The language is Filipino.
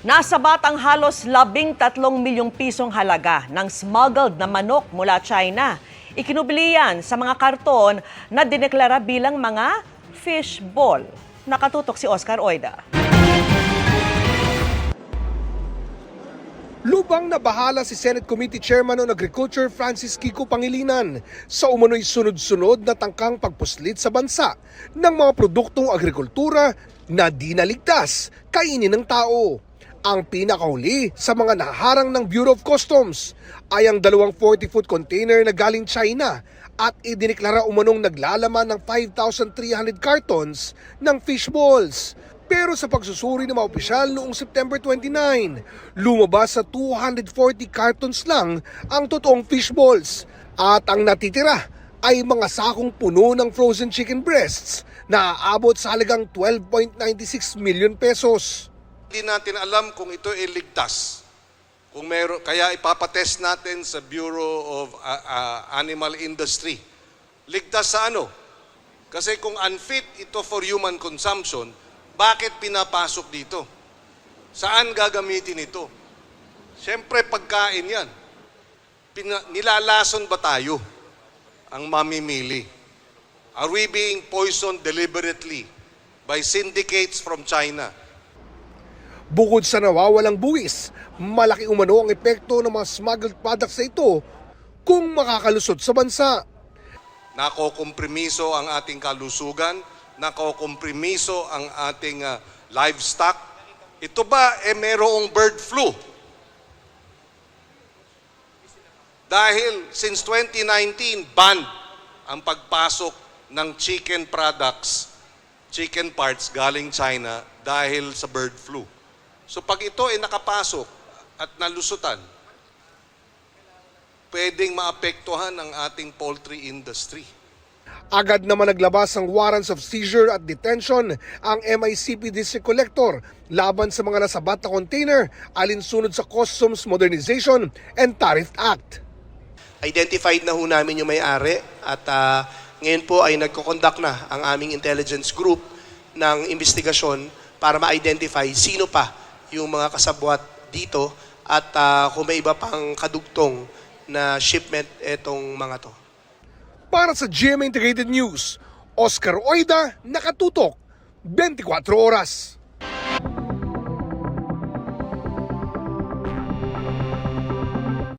Nasabat ang halos 13 milyong pisong halaga ng smuggled na manok mula China. Ikinubili yan sa mga karton na dineklara bilang mga fish ball. Nakatutok si Oscar Oida. Lubang na bahala si Senate Committee Chairman on Agriculture Francis Kiko Pangilinan sa umano'y sunod-sunod na tangkang pagpuslit sa bansa ng mga produktong agrikultura na di naligtas kainin ng tao. Ang pinakahuli sa mga naharang ng Bureau of Customs ay ang 2 40-foot container na galing China at idineklara umanong naglalaman ng 5,300 cartons ng fish balls. Pero sa pagsusuri ng mga opisyal noong September 29, lumabas sa 240 cartons lang ang totoong fish balls. At ang natitira ay mga sakong puno ng frozen chicken breasts na aabot sa halagang 12.96 million pesos. Hindi natin alam kung ito ay ligtas. Kung meron, kaya ipapatest natin sa Bureau of Animal Industry. Ligtas sa ano? Kasi kung unfit ito for human consumption, bakit pinapasok dito? Saan gagamitin ito? Siyempre pagkain yan. Nilalason ba tayo ang mamimili? Are we being poisoned deliberately by syndicates from China? Bukod sa nawawalang buwis, malaki umano ang epekto ng mga smuggled products na ito kung makakalusot sa bansa. Nakokompromiso ang ating kalusugan, nakokompromiso ang ating livestock. Ito ba merong bird flu? Dahil since 2019, banned ang pagpasok ng chicken products, chicken parts galing China dahil sa bird flu. So pag ito ay nakapasok at nalusutan, pwedeng maapektuhan ang ating poultry industry. Agad naman naglabas ang warrants of seizure at detention ang MICP District Collector laban sa mga nasabat na container alinsunod sa Customs Modernization and Tariff Act. Identified na ho namin yung may-ari at ngayon po ay nagko-conduct na ang aming intelligence group ng investigasyon para ma-identify sino pa yung mga kasabwat dito at kung may iba pang kadugtong na shipment etong mga to. Para sa GMA Integrated News, Oscar Oida, nakatutok, 24 oras.